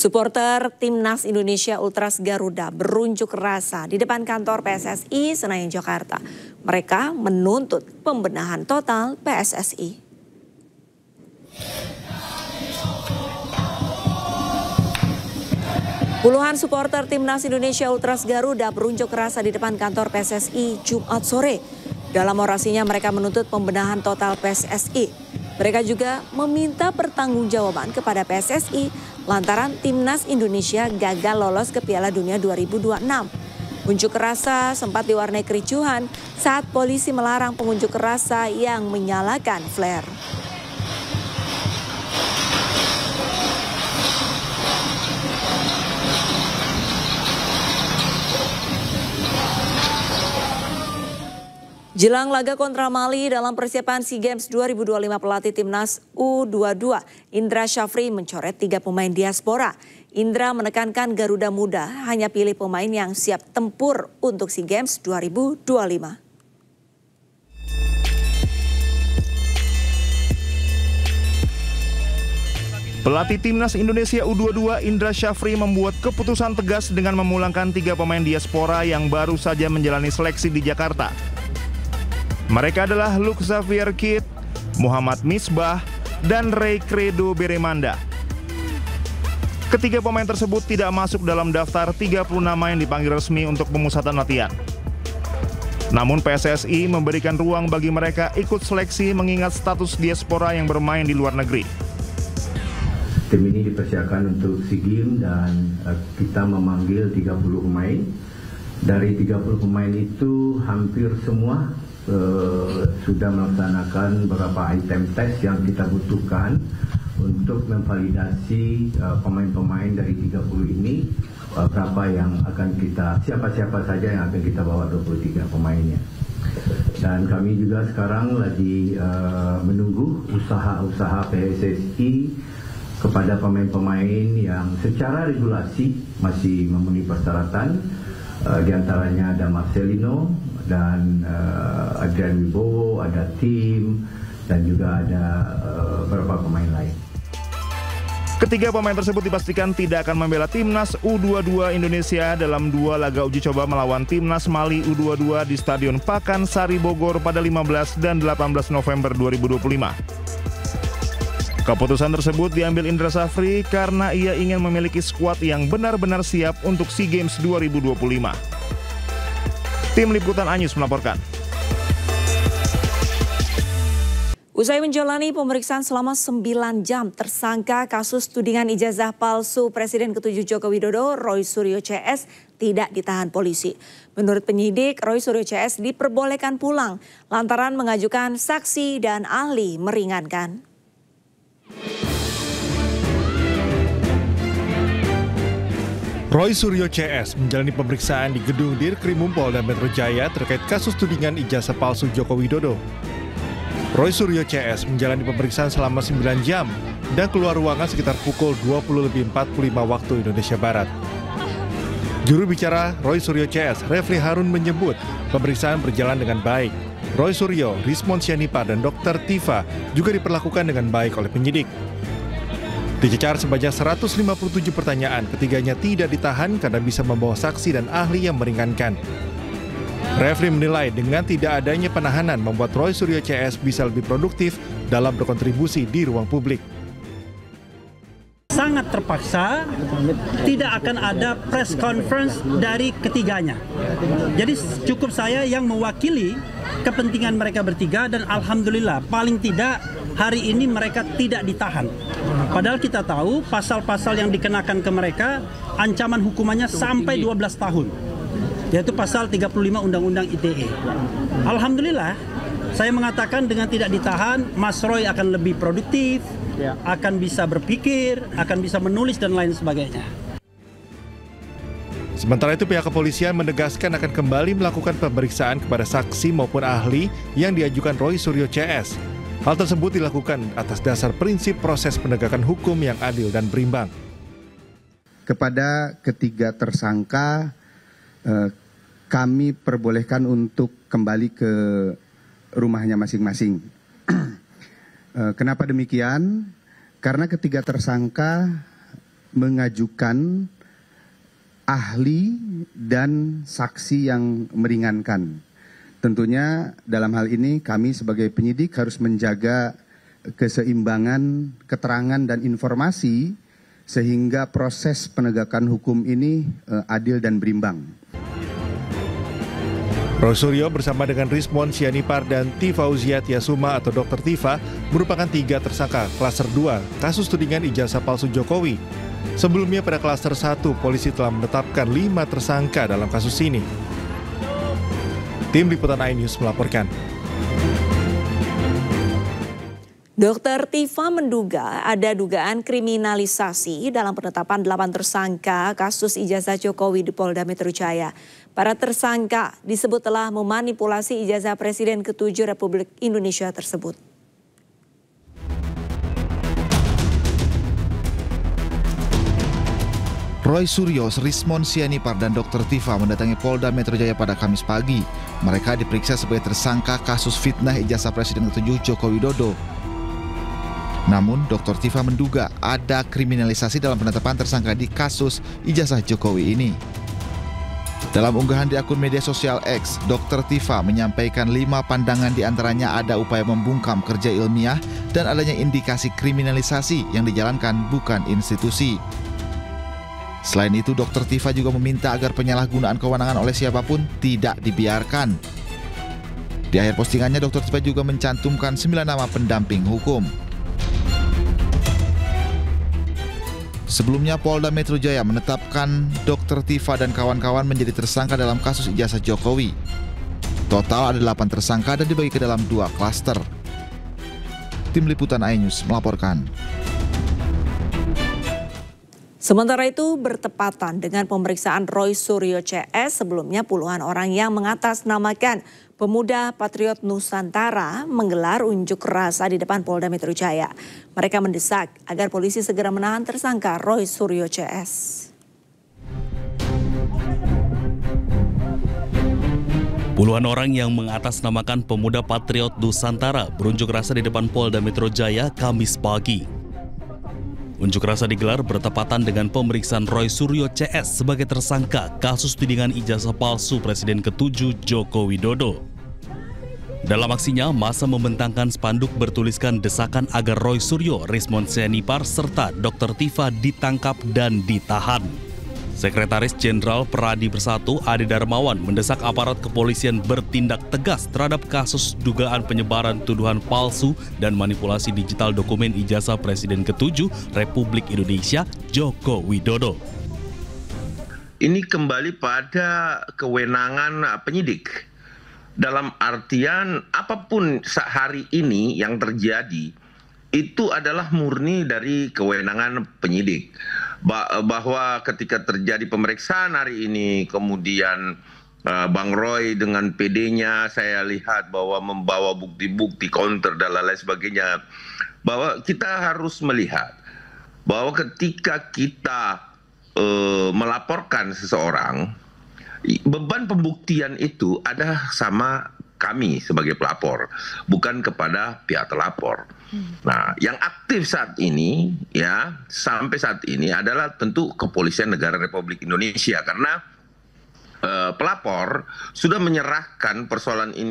Supporter Timnas Indonesia Ultras Garuda berunjuk rasa di depan kantor PSSI Senayan, Jakarta. Mereka menuntut pembenahan total PSSI. Puluhan supporter Timnas Indonesia Ultras Garuda berunjuk rasa di depan kantor PSSI Jumat sore. Dalam orasinya mereka menuntut pembenahan total PSSI. Mereka juga meminta pertanggungjawaban kepada PSSI lantaran Timnas Indonesia gagal lolos ke Piala Dunia 2026. Unjuk rasa sempat diwarnai kericuhan saat polisi melarang pengunjuk rasa yang menyalakan flare. Jelang laga kontra Mali dalam persiapan SEA Games 2025, pelatih Timnas U22 Indra Syafri mencoret 3 pemain diaspora. Indra menekankan Garuda Muda hanya pilih pemain yang siap tempur untuk SEA Games 2025. Pelatih Timnas Indonesia U22 Indra Syafri membuat keputusan tegas dengan memulangkan 3 pemain diaspora yang baru saja menjalani seleksi di Jakarta. Mereka adalah Luke Xavier Kidd, Muhammad Misbah, dan Ray Credo Beremanda. Ketiga pemain tersebut tidak masuk dalam daftar 30 nama yang dipanggil resmi untuk pemusatan latihan. Namun PSSI memberikan ruang bagi mereka ikut seleksi mengingat status diaspora yang bermain di luar negeri. Tim ini dipersiapkan untuk SEA Games dan kita memanggil 30 pemain. Dari 30 pemain itu hampir semua sudah melaksanakan beberapa item tes yang kita butuhkan untuk memvalidasi pemain-pemain dari 30 ini, berapa yang akan kita, siapa-siapa saja yang akan kita bawa 23 pemainnya. Dan kami juga sekarang lagi menunggu usaha-usaha PSSI kepada pemain-pemain yang secara regulasi masih memenuhi persyaratan, diantaranya ada Marcelino dan Adrian Wibowo, ada Tim, dan juga ada beberapa pemain lain. Ketiga pemain tersebut dipastikan tidak akan membela Timnas U22 Indonesia dalam 2 laga uji coba melawan Timnas Mali U22 di Stadion Pakansari Bogor pada 15 dan 18 November 2025. Keputusan tersebut diambil Indra Syafri karena ia ingin memiliki skuad yang benar-benar siap untuk SEA Games 2025. Tim Liputan Anyus melaporkan. Usai menjalani pemeriksaan selama 9 jam, tersangka kasus tudingan ijazah palsu Presiden ke-7 Joko Widodo, Roy Suryo CS, tidak ditahan polisi. Menurut penyidik, Roy Suryo CS diperbolehkan pulang lantaran mengajukan saksi dan ahli meringankan. Roy Suryo CS menjalani pemeriksaan di gedung Dirkrimum Polda Metro Jaya terkait kasus tudingan ijazah palsu Joko Widodo. Roy Suryo CS menjalani pemeriksaan selama 9 jam dan keluar ruangan sekitar pukul 20.45 waktu Indonesia Barat. Juru bicara Roy Suryo CS, Refli Harun menyebut pemeriksaan berjalan dengan baik. Roy Suryo, Rismon Sianipa, dan Dr. Tifa juga diperlakukan dengan baik oleh penyidik. Dicecar sebanyak 157 pertanyaan, ketiganya tidak ditahan karena bisa membawa saksi dan ahli yang meringankan. Refli menilai dengan tidak adanya penahanan membuat Roy Suryo CS bisa lebih produktif dalam berkontribusi di ruang publik. Sangat terpaksa, tidak akan ada press conference dari ketiganya. Jadi cukup saya yang mewakili kepentingan mereka bertiga dan alhamdulillah paling tidak hari ini mereka tidak ditahan. Padahal kita tahu pasal-pasal yang dikenakan ke mereka ancaman hukumannya sampai 12 tahun. Yaitu pasal 35 Undang-Undang ITE. Alhamdulillah saya mengatakan dengan tidak ditahan Mas Roy akan lebih produktif, akan bisa berpikir, akan bisa menulis dan lain sebagainya. Sementara itu pihak kepolisian menegaskan akan kembali melakukan pemeriksaan kepada saksi maupun ahli yang diajukan Roy Suryo CS. Hal tersebut dilakukan atas dasar prinsip proses penegakan hukum yang adil dan berimbang. Kepada ketiga tersangka, kami perbolehkan untuk kembali ke rumahnya masing-masing. Kenapa demikian? Karena ketiga tersangka mengajukan ahli dan saksi yang meringankan. Tentunya dalam hal ini kami sebagai penyidik harus menjaga keseimbangan keterangan dan informasi sehingga proses penegakan hukum ini adil dan berimbang. Roy Suryo bersama dengan Rismon Sianipar dan Tifauziah Tiasuma atau Dr. Tifa merupakan 3 tersangka klaster 2 kasus tudingan ijazah palsu Jokowi. Sebelumnya pada klaster 1, polisi telah menetapkan 5 tersangka dalam kasus ini. Tim Liputan iNews melaporkan. Dr. Tifa menduga ada dugaan kriminalisasi dalam penetapan 8 tersangka kasus ijazah Jokowi di Polda Metro Jaya. Para tersangka disebut telah memanipulasi ijazah Presiden ke-7 Republik Indonesia tersebut. Roy Suryo, Rismon Sianipar, dan Dr. Tifa mendatangi Polda Metro Jaya pada Kamis pagi. Mereka diperiksa sebagai tersangka kasus fitnah ijazah Presiden ke-7 Joko Widodo. Namun, Dr. Tifa menduga ada kriminalisasi dalam penetapan tersangka di kasus ijazah Jokowi ini. Dalam unggahan di akun media sosial X, Dr. Tifa menyampaikan 5 pandangan, diantaranya ada upaya membungkam kerja ilmiah dan adanya indikasi kriminalisasi yang dijalankan bukan institusi. Selain itu, Dr. Tifa juga meminta agar penyalahgunaan kewenangan oleh siapapun tidak dibiarkan. Di akhir postingannya, Dr. Tifa juga mencantumkan 9 nama pendamping hukum. Sebelumnya, Polda Metro Jaya menetapkan Dr. Tifa dan kawan-kawan menjadi tersangka dalam kasus ijazah Jokowi. Total ada 8 tersangka dan dibagi ke dalam 2 klaster. Tim Liputan iNews melaporkan. Sementara itu, bertepatan dengan pemeriksaan Roy Suryo CS, sebelumnya puluhan orang yang mengatasnamakan Pemuda Patriot Nusantara menggelar unjuk rasa di depan Polda Metro Jaya. Mereka mendesak agar polisi segera menahan tersangka Roy Suryo CS. Puluhan orang yang mengatasnamakan Pemuda Patriot Nusantara berunjuk rasa di depan Polda Metro Jaya Kamis pagi. Unjuk rasa digelar bertepatan dengan pemeriksaan Roy Suryo CS sebagai tersangka kasus tudingan ijazah palsu Presiden ke-7 Joko Widodo. Dalam aksinya, massa membentangkan spanduk bertuliskan desakan agar Roy Suryo, Rismon Sianipar, serta Dr. Tifa ditangkap dan ditahan. Sekretaris Jenderal Peradi Bersatu Ade Darmawan mendesak aparat kepolisian bertindak tegas terhadap kasus dugaan penyebaran tuduhan palsu dan manipulasi digital dokumen ijazah Presiden ke-7 Republik Indonesia Joko Widodo. Ini kembali pada kewenangan penyidik. Dalam artian apapun hari ini yang terjadi itu adalah murni dari kewenangan penyidik. Bahwa ketika terjadi pemeriksaan hari ini, kemudian Bang Roy dengan PD-nya saya lihat bahwa membawa bukti-bukti counter dan lain sebagainya, bahwa kita harus melihat bahwa ketika kita melaporkan seseorang, beban pembuktian itu ada sama kami sebagai pelapor, bukan kepada pihak terlapor. Nah, yang aktif saat ini, ya, sampai saat ini adalah tentu Kepolisian Negara Republik Indonesia, karena pelapor sudah menyerahkan persoalan ini